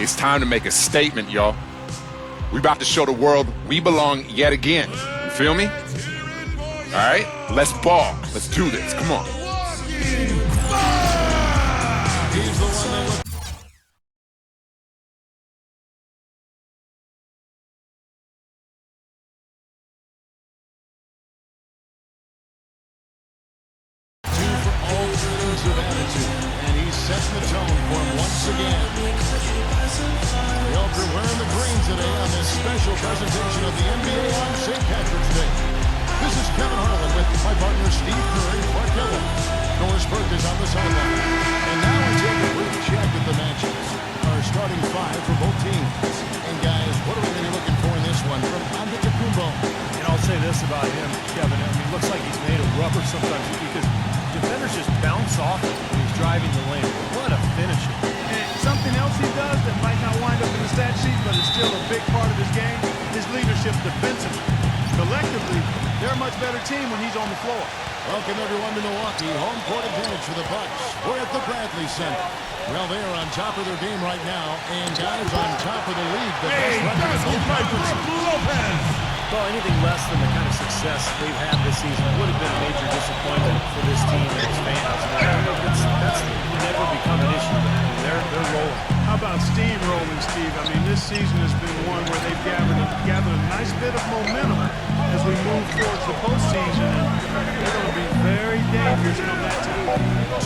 It's time to make a statement, y'all. We about to show the world we belong yet again. You feel me? All right, let's ball. Let's do this. Come on. And he's setting the tone for him once again. We hope you're wearing the green today on this special presentation of the NBA on St. Patrick's Day. This is Kevin Harlan with my partner Steve Curry, Clark Hill. Norris Burke is on the sideline. And now we take a quick check at the matchups. Our starting five for both teams. And guys, what are we going to be looking for in this one from Antetokounmpo? And I'll say this about him, Kevin. I mean, it looks like he's made of rubber sometimes because defenders just bounce off him when he's driving the lane. What a finisher. And something else he does that might not wind up in the stat sheet, but is still a big part of his game, his leadership defensively. Collectively, they're a much better team when he's on the floor. Welcome everyone to Milwaukee. Home court advantage for the Bucks. We're at the Bradley Center. Well, they are on top of their game right now, and guys on top of the league. The best record in both conferences. Well, anything less than the kind of success they've had this season would have been a major disappointment for this team and its fans. That's never become an issue. They're rolling. How about steamrolling, Steve? I mean, this season has been one where they've gathered a nice bit of momentum as we move towards the postseason, and they're going to be very dangerous come that time.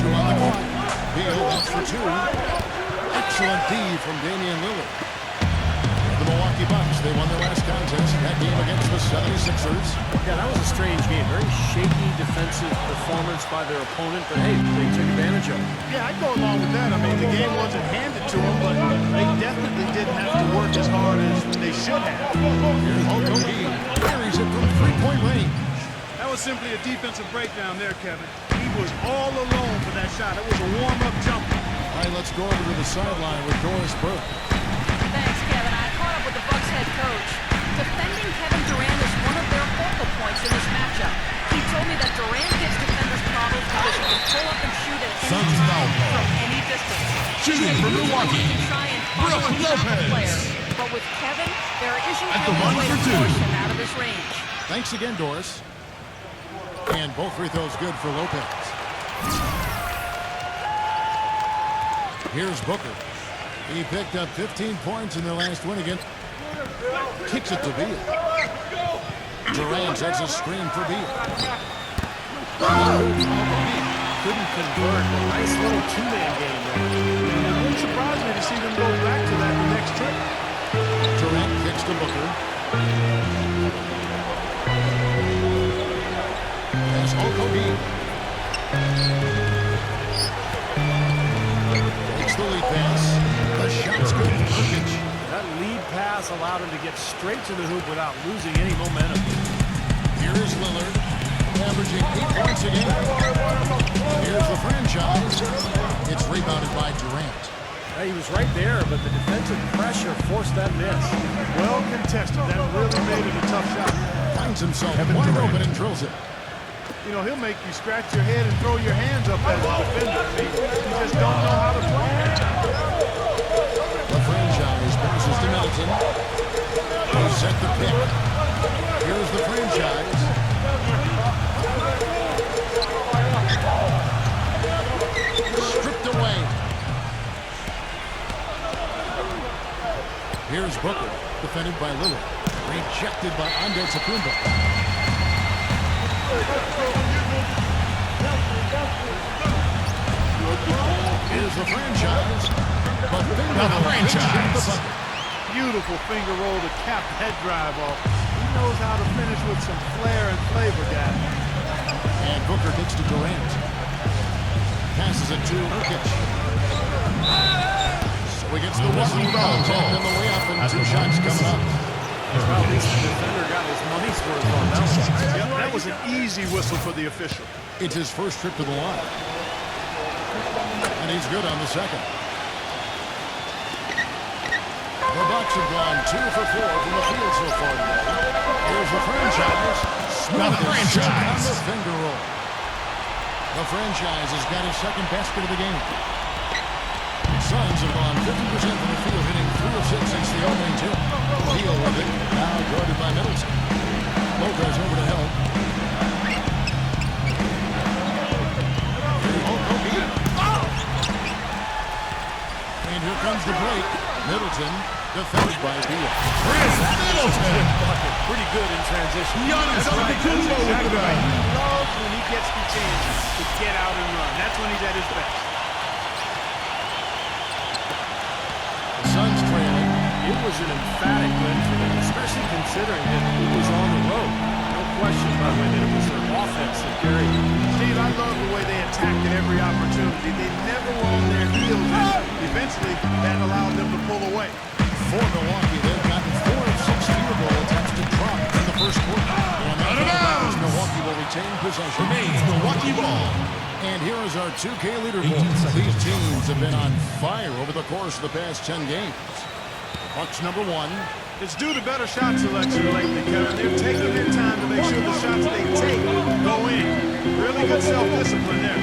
Two on the clock. Beal up for two. Excellent D from Damian Lillard. The Milwaukee Bucks, they won their last contest, that game against the 76ers. Yeah, that was a strange game. Very shaky defensive performance by their opponent, but hey, they took advantage of it. Yeah, I'd go along with that. I mean, the game wasn't handed to them, but they definitely didn't have to work as hard as they should have. Here's Okogie. Carries it from three-point range. That was simply a defensive breakdown there, Kevin. He was all alone for that shot. It was a warm-up jumper. All right, let's go over to the sideline with Norris Burke. Thanks, Kevin. I caught up with the Bucks head coach. Defending Kevin Durant is one of their focal points in this matchup. He told me that Durant gives defenders problems because he can pull up and shoot at any time from any distance. Shooting from Milwaukee, Try and follow Brook and trap the Lopez. player. But with Kevin, there isn't At the really a one way for to two. force him out of his range. Thanks again, Doris. And both free throws good for Lopez. Here's Booker. He picked up 15 points in their last win against. Kicks it to Beal. Durant sets a screen for Beal. Couldn't convert. A nice little two-man game there. It wouldn't surprise me to see them go back to that the next trip. Durant kicks to Booker. That's Okogie. Takes the lead pass. The shot's good for Nurkic. That lead pass allowed him to get straight to the hoop without losing any momentum. Here is Lillard, averaging 8 points a game. Here's the franchise. It's rebounded by Durant. He was right there, but the defensive pressure forced that miss. Well contested. That really made it a tough shot. Finds himself wide open and drills it. You know, he'll make you scratch your head and throw your hands up as a defender. I mean, you just don't know how to play. The franchise passes to Middleton. He'll set the pick. Here's the franchise. Stripped away. Here's Booker, defended by Lillard. Rejected by Antetokounmpo. Here's the franchise. But the franchise. Beautiful finger roll to cap that drive off. He knows how to finish with some flair and flavor, guys. And Booker gets to Durant. Passes it to Nurkic. So he gets the whistle contact on the way up and two shots coming up. Well, at least the defender got his money's worth on that one. Yep, that was an easy whistle for the official. It's his first trip to the line. And he's good on the second. The Bucks have gone 2 for 4 from the field so far today. Here's the franchise. Now the franchise. On the finger roll. The franchise has got his second basket of the game. Suns have gone 50% from the field, hitting And here comes the break. Middleton defended by Beal. Chris Middleton. Pretty good in transition. Giannis Antetokounmpo with the ball. He loves when he gets the chance to get out and run. That's when he's at his best. The Suns trailing. It was an emphatic win for them, especially considering that it was on the road. No question, by the way, that it was their offense that carried it. Steve, I love the way they attacked at every opportunity. They never were on their heels, and eventually that allowed them to pull away. For Milwaukee, they've gotten 4 of 6 field goal attempts to drop in the first quarter. And Out of bounds. Milwaukee will retain possession. Remains Milwaukee ball. And here is our 2K leaderboard. These teams have been on fire over the course of the past 10 games. Bucks number 1. It's due to better shot selection lately, Kevin. They're taking their time to make sure the shots they take go in. Really good self-discipline there.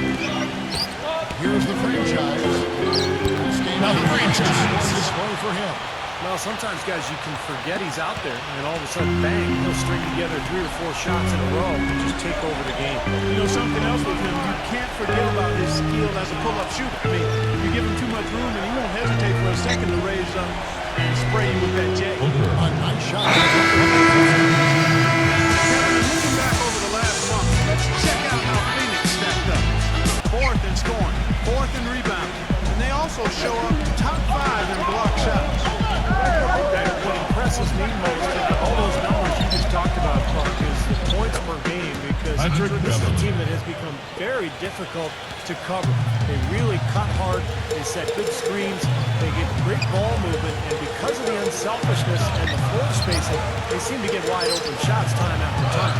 Here's the franchise. This game Now the is franchise. display for him. Well, sometimes, guys, you can forget he's out there, and all of a sudden, bang, he'll string together 3 or 4 shots in a row and just take over the game. You know, something else with him, you can't forget about his skill as a pull-up shooter. I mean, you give him too much room, and he won't hesitate for a second to raise up and spray you with that J. A nice shot. Kevin, looking back over the last month, let's check out how Phoenix stacked up. 4th in scoring, 4th in rebounding, and they also show up top 5 in block shots. What impresses me most of all those numbers you just talked about, Clark, is the points per game, because this is a team that has become very difficult to cover. They really cut hard, they set good screens, they get great ball movement, and because of the unselfishness and the floor spacing, they seem to get wide open shots time after time.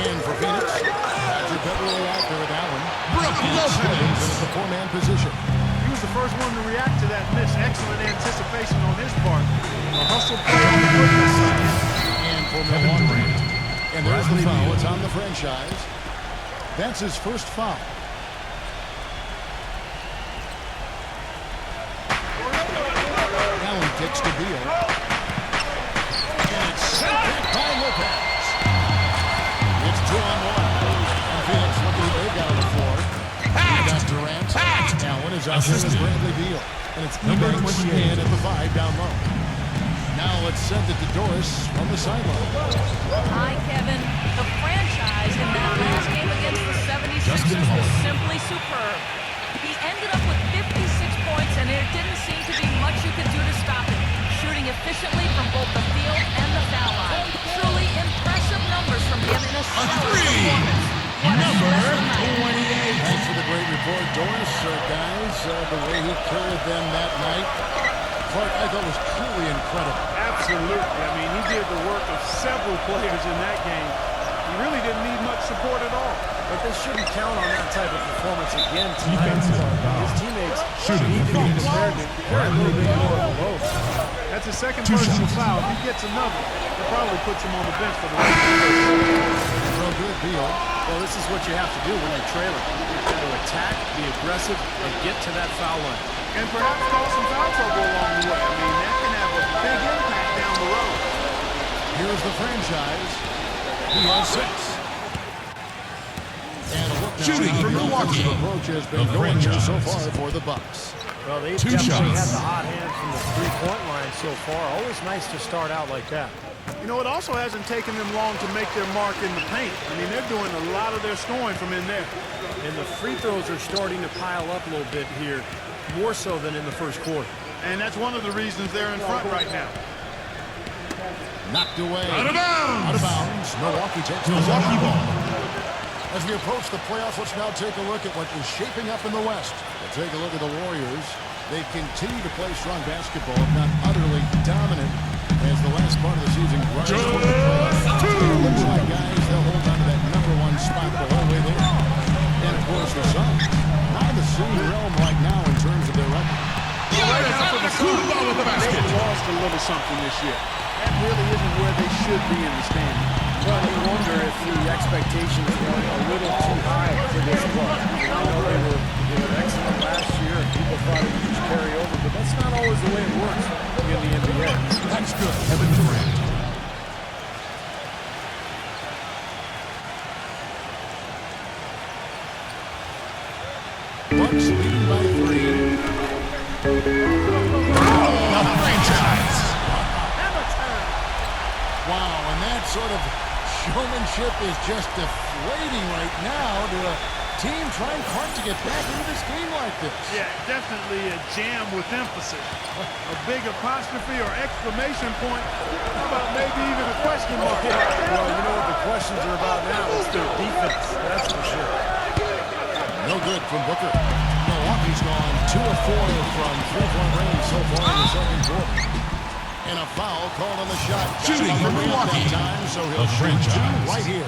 And for Phoenix, Patrick Beverly out there with Allen. Brook Lopez. In the 4-man position. He was the first one to react to that miss. Excellent anticipation on his part. A hustle play on the quickness side. And for Kevin Milwaukee. Durant. And there's the Bradley foul. Beal. It's on the franchise. That's his first foul. Allen kicks to Beal. And it's sent back by Lopez. It's 2-on-1. And Phoenix looking at they've got on the floor. And got Durant. Allen is out there with Bradley Beal. And it's Number Eubanks 28. in at the 5 down low. Now let's send it to Doris from the sideline. Hi, Kevin. The franchise in that last game against the 76ers was simply superb. He ended up with 56 points, and there didn't seem to be much you could do to stop him, shooting efficiently from both the field and the foul line. Truly impressive numbers from him in a stellar performance. What a special night. Thanks for the great report, Doris. Guys, the way he carried them that night, Clark, I thought was truly incredible. Absolutely. I mean, he did the work of several players in that game. He really didn't need much support at all. But they shouldn't count on that type of performance again tonight. His teammates need to be prepared to carry a little bit more of a load. That's his second personal foul. If he gets another, that probably puts him on the bench for the rest of the game. Real good deal. Well, this is what you have to do when you're trailing. You've got to attack, be aggressive, and get to that foul line. And perhaps cause some foul trouble along the way. I mean, that can have a big impact down the road. Here's the franchise. He has 6. And a look now. Shooting for Milwaukee. The approach has been The going here so franchise. far for the Bucks. Well, they've 2 definitely shots. had the hot hand from the three-point line so far. Always nice to start out like that. You know, it also hasn't taken them long to make their mark in the paint. I mean, they're doing a lot of their scoring from in there. And the free throws are starting to pile up a little bit here, more so than in the first quarter. And that's one of the reasons they're in front right now. Knocked away. Out of bounds. Out of bounds. Milwaukee takes Milwaukee possession. ball. As we approach the playoffs, let's now take a look at what is shaping up in the West. We'll take a look at the Warriors. They continue to play strong basketball, if not utterly dominant, as the last part of the season grinds toward the playoffs. It looks like, guys, they'll hold on to that #1 spot the whole way there. And, of course, the Suns, not in the same realm right now in terms of their record. Giannis Antetokounmpo with the basket. They've lost a little something this year. That really isn't where they should be in the standings. Well, you wonder if the expectations were a little too high for this club. I know they were excellent last year, and people thought it would just carry over, but that's not always the way it works in the NBA. That's good. Kevin Durant. Bucks leading by 3. The franchise. Wow, and that sort of showmanship is just deflating right now to a team trying hard to get back into this game like this. Yeah, definitely a jam with emphasis. A big apostrophe or exclamation point. How about maybe even a question mark? Well, you know what the questions are about now? It's their defense, that's for sure. No good from Booker. Milwaukee's gone 2 of 4 from three-point range so far in the second quarter. And a foul called on the shot. Shooting for Milwaukee. Time, so he'll The shoot two franchise. right here.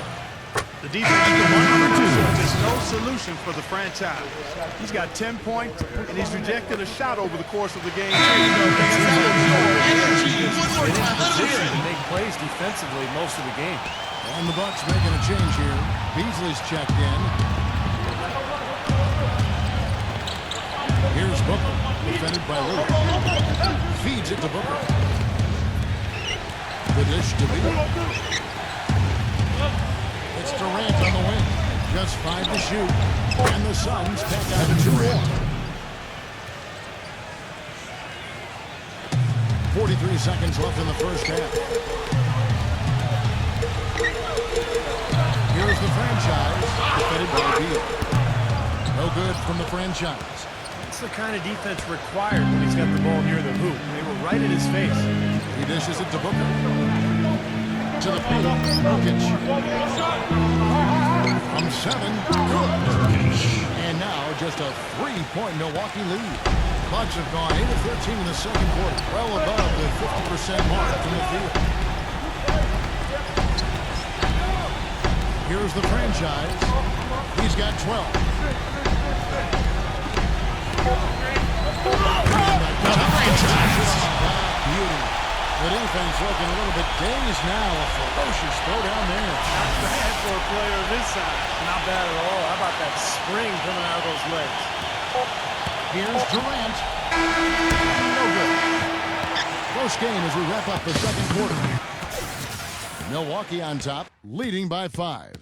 The defense is no solution for the franchise. He's got 10 points, and he's rejected a shot over the course of the game. Energy. One more time. Let's hear Position it. to make plays defensively most of the game. And the Bucks making a change here. Beasley's checked in. Here's Booker, defended by Lillard. Feeds it to Booker. The dish to Beal. It's Durant on the wing. Just 5 to shoot. And the Suns back out to 2-1. 43 seconds left in the first half. Here's the franchise, defended by Beal. No good from the franchise. It's the kind of defense required when he's got the ball near the hoop. They were right in his face. He dishes it to Booker. To the paint, Nurkic. From 7, good. And now just a 3-point Milwaukee lead. Bucks have gone 8 of 13 in the second quarter, well above the 50% mark from the field. Here's the franchise. He's got 12. The franchise. Beauty. The defense looking a little bit dazed now. A ferocious throwdown there. Not bad for a player of this size. Not bad at all. How about that spring coming out of those legs? Here's Durant. No good. Close game as we wrap up the second quarter. Milwaukee on top, leading by 5.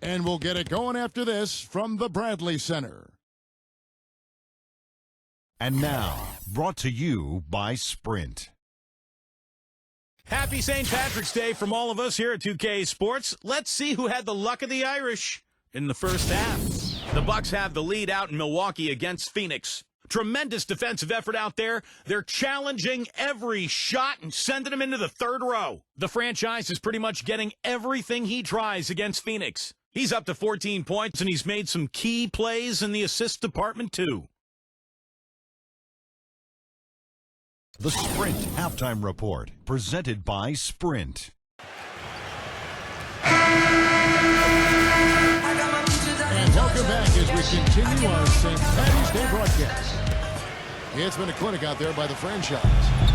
And we'll get it going after this from the Bradley Center. And now, brought to you by Sprint. Happy St. Patrick's Day from all of us here at 2K Sports. Let's see who had the luck of the Irish in the first half. The Bucks have the lead out in Milwaukee against Phoenix. Tremendous defensive effort out there. They're challenging every shot and sending them into the third row. The franchise is pretty much getting everything he tries against Phoenix. He's up to 14 points, and he's made some key plays in the assist department, too. The Sprint Halftime Report, presented by Sprint. And welcome back as we continue our St. Patty's Day broadcast. It's been a clinic out there by the franchise.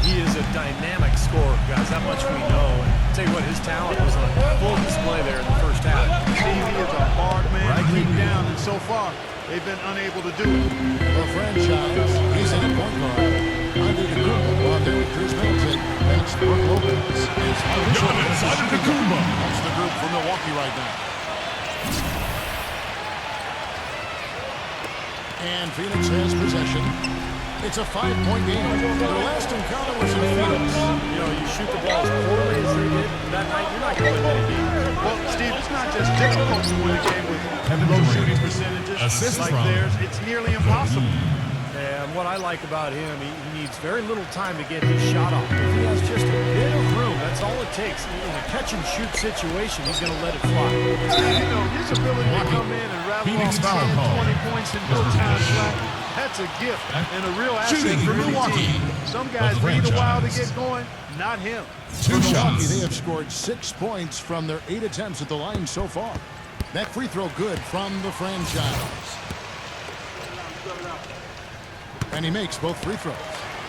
He is a dynamic scorer, guys. That much we know. And I'll tell you what, his talent was on full display there in the first half. Steve, he is a hard man to keep down, and so far, they've been unable to do it. The franchise, he's in a point guard. Under the Kumba, on there with Chris Middleton. And it's Brook Lopez. Giannis Antetokounmpo. That's the group for Milwaukee right now. And Phoenix has possession. It's a 5-point game. Their last encounter was in Phoenix. You know, you shoot the ball as poorly as they did that night, you're not going to win many games. Well, Steve, it's not just difficult to win a game with low shooting percentages Assists like from theirs. It's nearly impossible. And what I like about him, he needs very little time to get his shot off. If he has just a bit of room, that's all it takes. In a catch-and-shoot situation, he's going to let it fly. You know, his ability to come in and rattle Phoenix off foul 10, call. 20 points in no time flat, that's a gift and a real asset Shooting for for any Milwaukee. team. Some guys Of the need a while to franchise. get going, not him. Two Milwaukee, shots. they have scored 6 points from their 8 attempts at the line so far. That free throw good from the franchise. And he makes both free throws.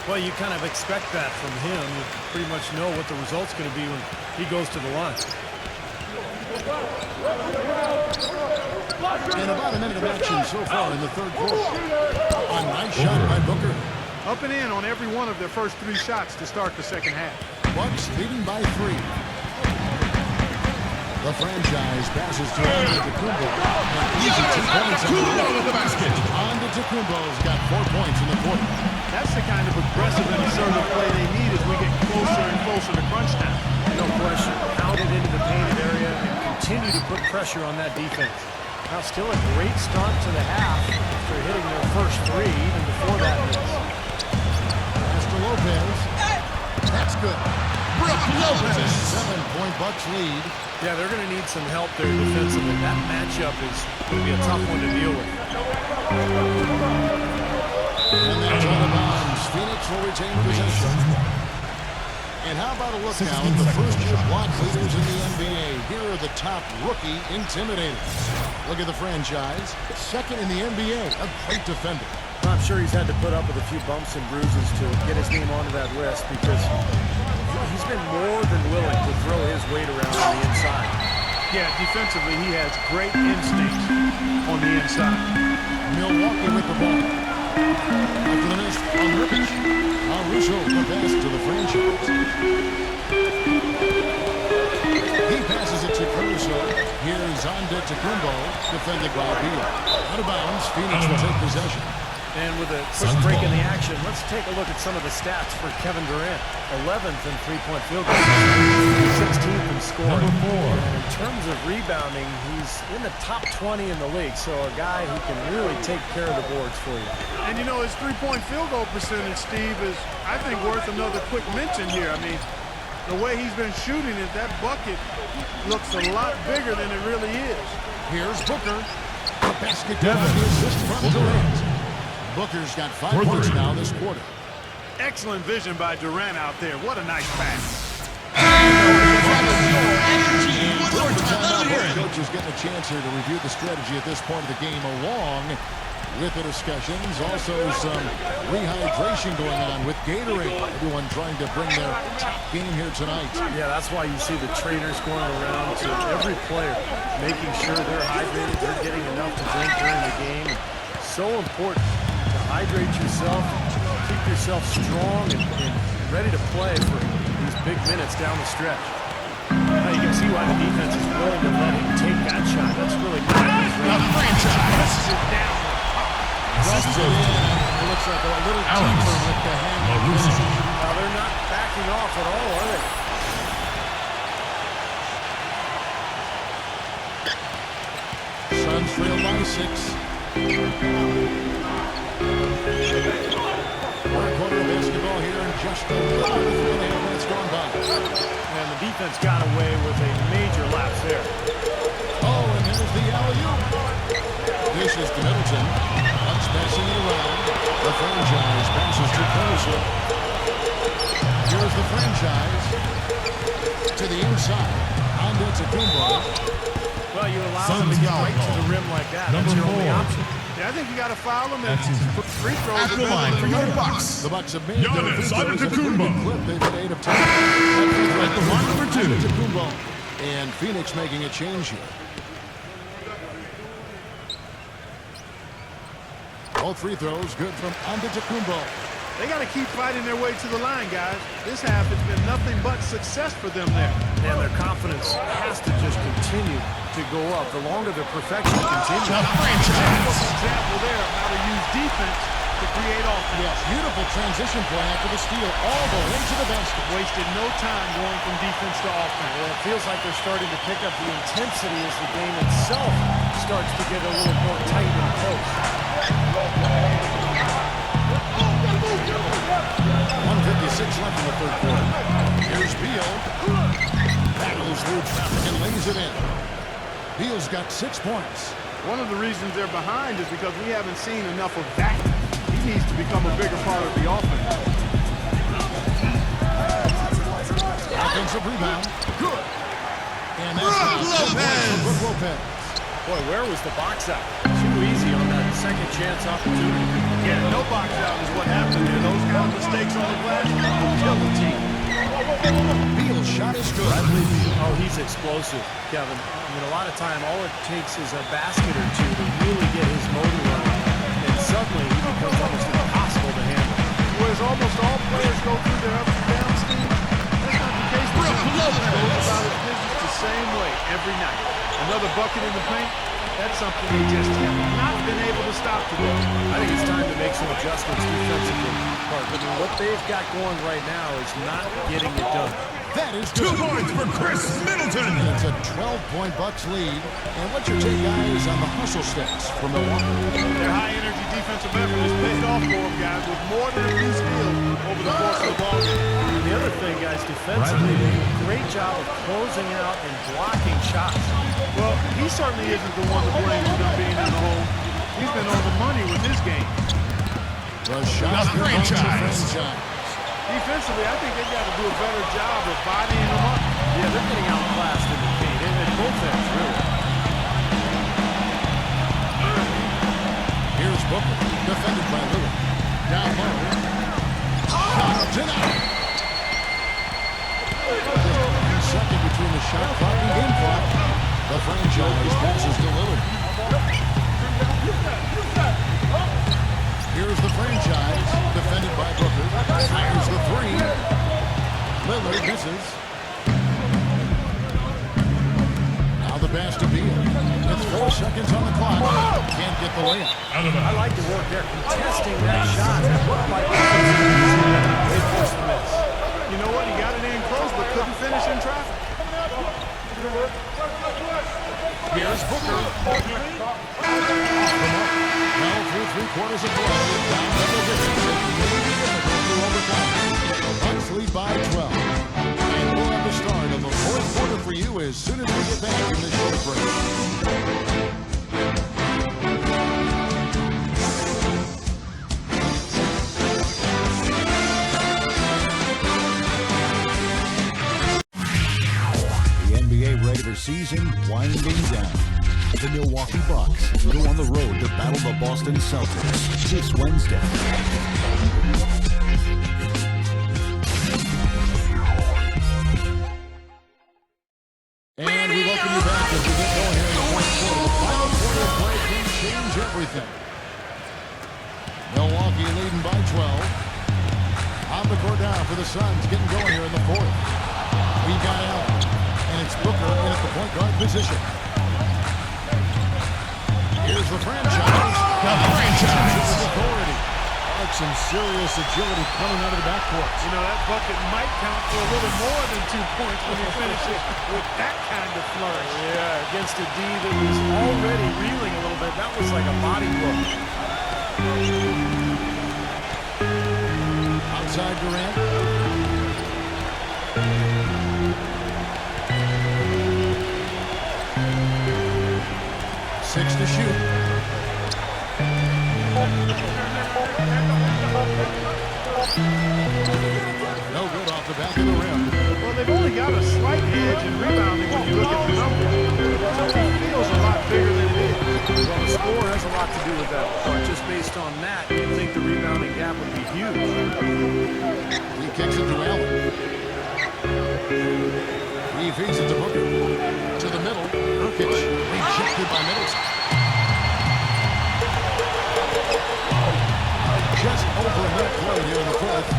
Well, you kind of expect that from him. You pretty much know what the result's going to be when he goes to the line. And about a minute of action so far in the third quarter. A nice shot by Booker. Up and in on every one of their first 3 shots to start the second half. Bucks leading by 3. The franchise passes to Antetokounmpo. An easy 2 points on the Antetokounmpo with the basket. Antetokounmpo's got 4 points in the quarter. That's the kind of aggressive and assertive play they need as we get closer and closer to crunch time. No question. Pounded into the painted area and continue to put pressure on that defense. Now still a great start to the half after hitting their first three even before that miss. Pass to Lopez. That's good. Brook Lopez. 7-point Bucks lead. Yeah, they're going to need some help there defensively. That matchup is going to be a tough one to deal with. And that's out of bounds. Phoenix will retain possession. And how about a look now at the first-year block leaders in the NBA? Here are the top rookie intimidators. Look at the franchise. Second in the NBA, a great defender. I'm sure he's had to put up with a few bumps and bruises to get his name onto that list because he's been more than willing to throw his weight around on the inside. Yeah, defensively, he has great instincts on the inside. Milwaukee with the ball. After the miss on Ricketts. Russo the pass to the franchise. He passes it to Caruso. Here's Antetokounmpo, defended by Beal. Out of bounds, Phoenix will take possession. And with a quick break in the action, let's take a look at some of the stats for Kevin Durant. 11th in three-point field goal, 16th in scoring. And in terms of rebounding, he's in the top 20 in the league, so a guy who can really take care of the boards for you. And you know, his three-point field goal percentage, Steve, is, I think, worth another quick mention here. I mean, the way he's been shooting it, that bucket looks a lot bigger than it really is. Here's Booker. The basket down the assist from Durant. Booker's got 5 points now this quarter. Excellent vision by Durant out there. What a nice pass. Coach is getting a chance here to review the strategy at this point of the game, along with the discussions. Also some rehydration going on with Gatorade. Everyone trying to bring their top game here tonight. Yeah, that's why you see the trainers going around to every player, making sure they're hydrated, they're getting enough to drink during the game. So important to hydrate yourself, keep yourself strong and ready to play for these big minutes down the stretch. Now you can see why the defense is willing to let him take that shot. That's really nice. Presses it down. It looks like a little deeper with the hand. Now they're not backing off at all, are they? Suns trail by 6. One quarter of basketball here in just a little bit of 4.5 minutes gone by. And the defense got away with a major lapse there. Oh, and there's the alley-oop. This is to Middleton. Bucks passing it around. The franchise passes to Caruso. Here's the franchise to the inside. Antetokounmpo. Well, you allow them to get right to the rim like that. That's your only option. Yeah, I think you got to foul him. And free throws At the line for your Bucks. The Bucks have made their free Giannis throws at a pretty Antetokounmpo. good clip. They've hit 8 of 10. At the line number 2. Antetokounmpo. And Phoenix making a change here. All free throws good from Antetokounmpo. they got to keep fighting their way to the line, guys. This half has been nothing but success for them there. And their confidence has to just continue to go up. The longer their perfection continues. Example there of how to use defense to create offense. Yes, beautiful transition play after the steal all the way to the basket. Wasted no time going from defense to offense. Well, it feels like they're starting to pick up the intensity as the game itself starts to get a little more tight and close. 1:56 left in the third quarter. Here's Beal. Battles through traffic and lays it in. Beal's got 6 points. One of the reasons they're behind is because we haven't seen enough of that. He needs to become a bigger part of the offense. Offensive rebound. Good. And that's Brook Lopez. Boy, where was the box out? Too easy on that second chance opportunity. Yeah, no box out is what happened there. Those kind of mistakes on the glass will kill the team. Beal's shot is good. Oh, he's explosive, Kevin. I mean, a lot of time, all it takes is a basket or two to really get his motor running. And suddenly, he becomes almost impossible to handle. Whereas almost all players go through their ups and downs, Steve, that's not the case. Brook Lopez goes about his business the same way every night. Another bucket in the paint, That's something they just have not been able to stop today. I think it's time to make some adjustments defensively. What they've got going right now is not getting it done. That is 2 points for Chris Middleton. It's a 12-point Bucks lead. And what's your take, guys, on the hustle stats from Milwaukee? Their high-energy defensive effort has paid off for them, guys, with more than a few steals over the course of the ball game. And the other thing, guys, defensively, they do a great job of closing out and blocking shots. Well, he certainly isn't the one to blame for them being in the hole. He's been on the money with his game. The shot franchise. Defensively, I think they've got to do a better job of bodying them up. Yeah, they're getting outclassed in the paint, and both ends, really. Here's Booker, defended by Lillard. Down low. Shot tonight. Second between the shot clock and game clock. The franchise passes to Lillard. Here's the franchise, defended by Booker. Fires the three. Lillard misses. Now the pass to Beal. It's 4 seconds on the clock. Can't get the layup. I like the work there, contesting that shot. That looked like they forced the miss. You know what? He got it in close, but couldn't finish in traffic. Here's Booker. Well, through 3/4 of play. Down double digits. It may be difficult to overcome. Bucks lead by 12. And we'll have the start of the 4th quarter for you as soon as we get back from this short break. Regular season winding down. The Milwaukee Bucks go on the road to battle the Boston Celtics this Wednesday. And we welcome you back as we get going here in the 4th quarter. The final quarter of play can change everything. Milwaukee leading by 12. On the court now for the Suns, getting going here in the 4th. We got Allen. And it's Booker in at the point guard position. Here's the franchise. The franchise. Authority. Some serious agility coming out of the backcourt. You know, that bucket might count for a little more than 2 points when you finish it with that kind of flourish. Yeah, against a D that was already reeling a little bit. That was like a body blow. Outside Durant. Six to shoot. No good off the back of the rim. Well, they've only got a slight edge in rebounding when you look at the numbers. It feels a lot bigger than it is. Well, the score has a lot to do with that. But just based on that, you'd think the rebounding gap would be huge. He kicks it to Allen. He feeds it to Booker. To the middle. Nurkic. Rejected by Middleton. Just over a minute played here in the 4th.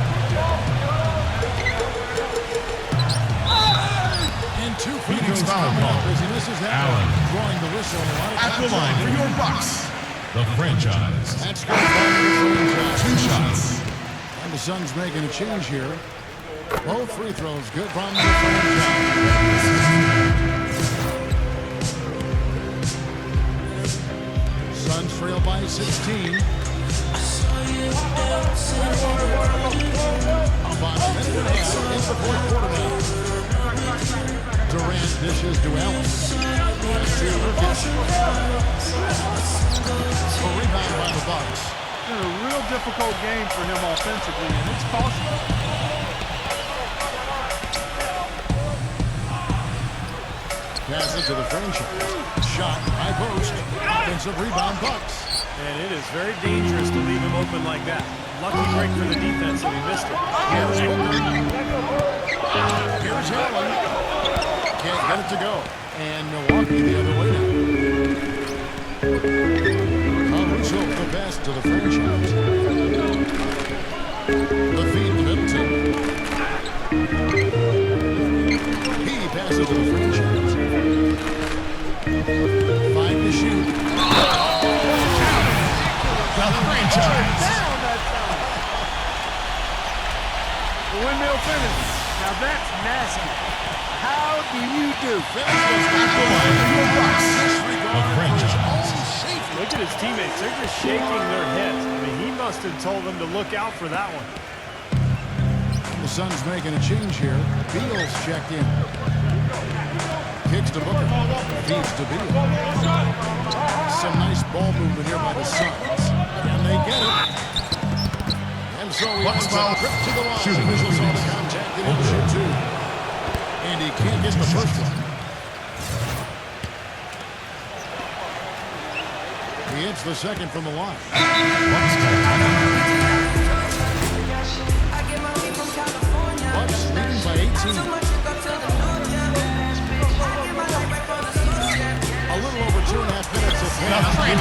And 2 free throws coming up as he misses that. Allen drawing the whistle. At the line for your Bucks, the franchise. That's good by the franchise. 2 shots. And the Suns making a change here. Both free throws good from the franchise. Suns trail by 16. About a minute and a half in the 4th quarter now. Durant dishes to Allen. To Nurkic. A rebound by the Bucks. It's been a real difficult game for him offensively, and it's costly. Pass it to the franchise. Shot, high post. Offensive rebound, Bucks. And it is very dangerous to leave him open like that. Lucky break for the defense that he missed it. Here's Booker. Here's Allen. Can't get it to go. And Milwaukee the other way now. Caruso the pass to the franchise. The feed to Middleton. He passes to the franchise. 5 to shoot. The windmill finish. Now that's nasty. How do you do? Look at his teammates. They're just shaking their heads. I mean, he must have told them to look out for that one. The Suns making a change here. Beal's checked in. Kicks to Booker. Feeds to Beal. Some nice ball movement here by the Suns. And they get it. And so he ends up trip to the line. Officials saw the contact and he'll shoot two. And he can't get the first one. He hits the second from the line. Bucks leading by 18. A little over 2.5 minutes of play.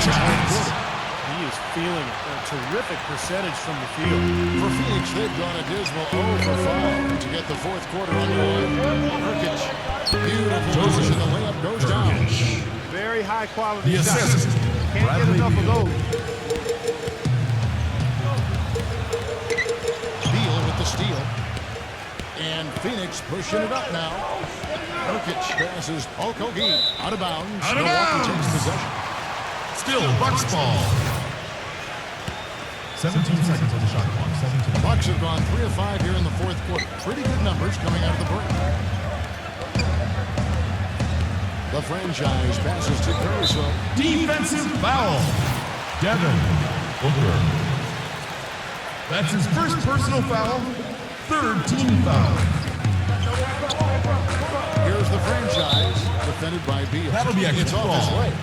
He is feeling a terrific percentage from the field. For Phoenix, they've gone a dismal 0 for 5 to get the fourth quarter underway. Nurkic, beautiful position. The layup goes down. Very high quality shots. Can't get enough of those. Beal with the steal. And Phoenix pushing it up now. Nurkic passes Okogie out of bounds. Milwaukee takes possession. Still Bucks ball. 17 seconds on the shot clock. 17. Bucks have gone 3 of 5 here in the fourth quarter. Pretty good numbers coming out of the break. The franchise passes to Caruso. Defensive foul. Devin Booker. That's his first personal foul. Third team foul. Here's the franchise, defended by Beal. That'll be a It's off his ball. leg.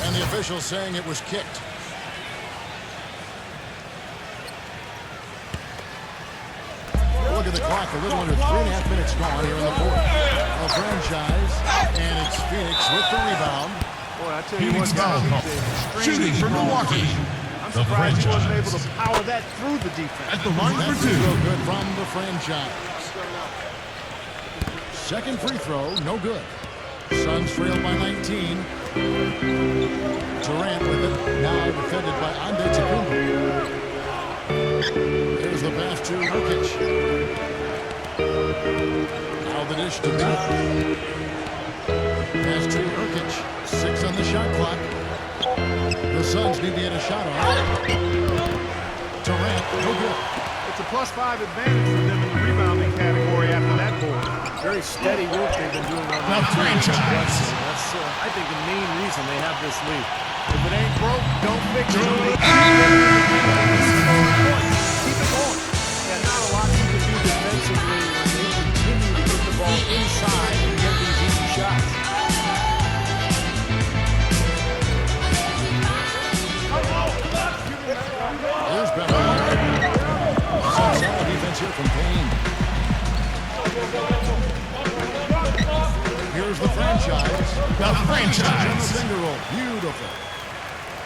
And the official saying it was kicked. Look at the clock, a little under 3.5 minutes gone here in the fourth. A franchise, and it's Phoenix with the rebound. Boy, I tell you Phoenix what, foul guys, call. he's Shooting for Milwaukee. I'm The surprised he wasn't able franchise. to power that through the defense. At the line That for free throw 2. good from the franchise. Second free throw, no good. Suns trail by 19. Durant with it, now defended by Antetokounmpo. There's the pass to Nurkic. Now the dish to Beal. Pass to Nurkic. 6 on the shot clock. The Suns need to get a shot on. Durant, no good. It's a +5 advantage for them in the rebounding category after that board. Very steady work they've been doing on The that. franchise. That's, I think, the main reason they have this lead. If it ain't broke, don't fix it. Keep it going. Yeah, not a lot you can do defensively when they continue to get the ball inside and get these easy shots. Here's Beverly. Some solid defense here from Payne. Here's the franchise. The franchise. Finger roll. Beautiful.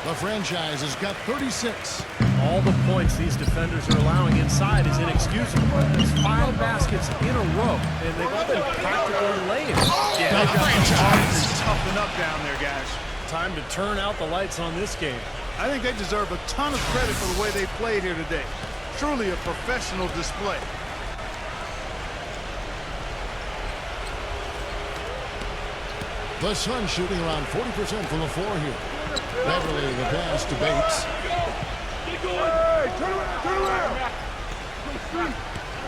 The franchise has got 36. All the points these defenders are allowing inside is inexcusable. There's 5 baskets in a row, and they've all been practically laying. Yeah, The franchise. Toughen up down there, guys. Time to turn out the lights on this game. I think they deserve a ton of credit for the way they played here today. Truly a professional display. The Suns shooting around 40% from the floor here. Beverly, the pass to Bates.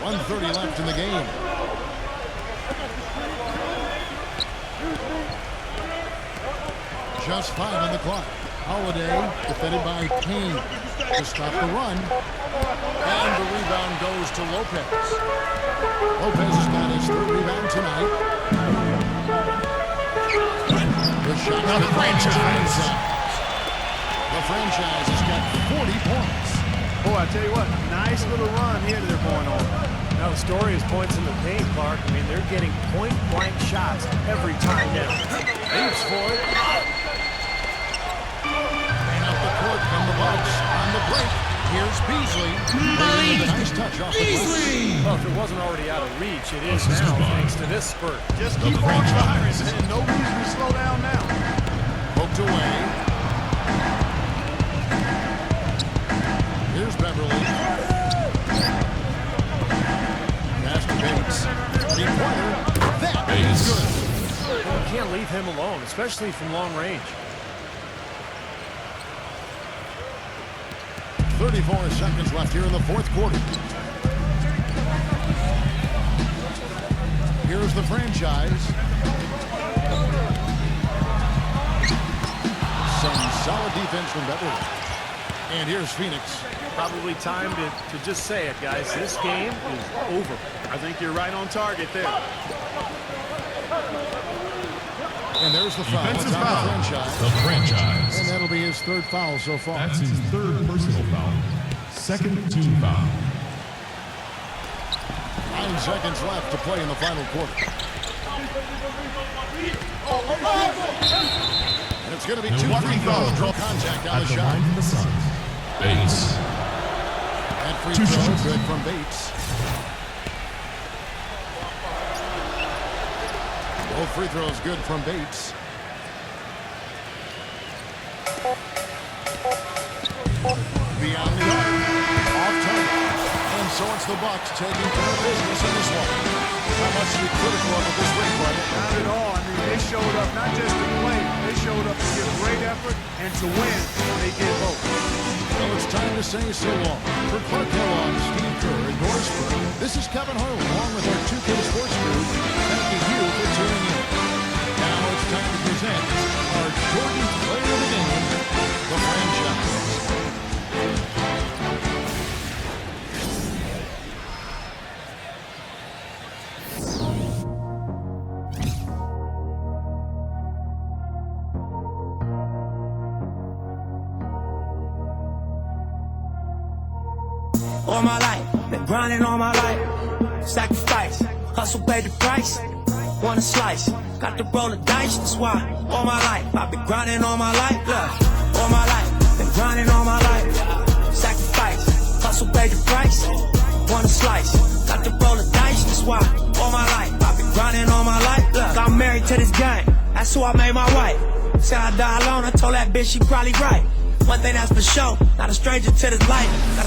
1:30 left in the game. Just 5 on the clock. Holiday defended by Payne to stop the run. And the rebound goes to Lopez. Lopez has got his 3rd rebound tonight. The shot Now the franchise. The franchise has got 40 points. Boy, I tell you what, nice little run here they're going on. Now, the story is points in the paint, Clark. I mean, they're getting point-blank shots every time now. Leaps for it. And up the court from the Bucks on the break. Here's Beasley. Nice touch off the glass. Well, if it wasn't already out of reach, it is now thanks to this spurt. Just keep on firing, and no reason to slow down now. Poked away. Here's Beverly. can't leave him alone, especially from long range. 34 seconds left here in the fourth quarter. Here's the franchise. Some solid defense from Beverly. And here's Phoenix. Probably time to just say it, guys. This game is over. I think you're right on target there. And there's the foul. Defensive It's on foul. the The franchise. And that'll be his third foul so far. That's his third personal foul. Second team foul. 9 seconds left to play in the final quarter. And it's going to be 2 free throws. Draw contact on the shot. Line from the Suns. Bates. That free Two throw shots. good from Bates. Both free throws good from Bates. Beyond the arc. Off target. And so it's the Bucks taking care of business in this one. How much to be critical of this ring play? Not at all. I mean, they showed up not just to play. They showed up to give great effort and to win. They did both. Well, it's time to say so long. For Clark Kellogg, Steve Kerr, and Doris Burke, this is Kevin Harlan, along with our 2K Sports crew. Thanking you for tuning in. Now it's time to present our Jordan Player of the Game, the franchise. All my life, been grinding all my life. Sacrifice, hustle, pay the price. Want a slice, got to roll the dice. That's why all my life, I've been grinding all my life. Look, all my life, been grinding all my life. Sacrifice, hustle, pay the price. Want a slice, got to roll the dice. That's why all my life, I've been grinding all my life. Look, I'm married to this game, that's who I made my wife. Said I die alone, I told that bitch she probably right. One thing that's for sure, not a stranger to this life.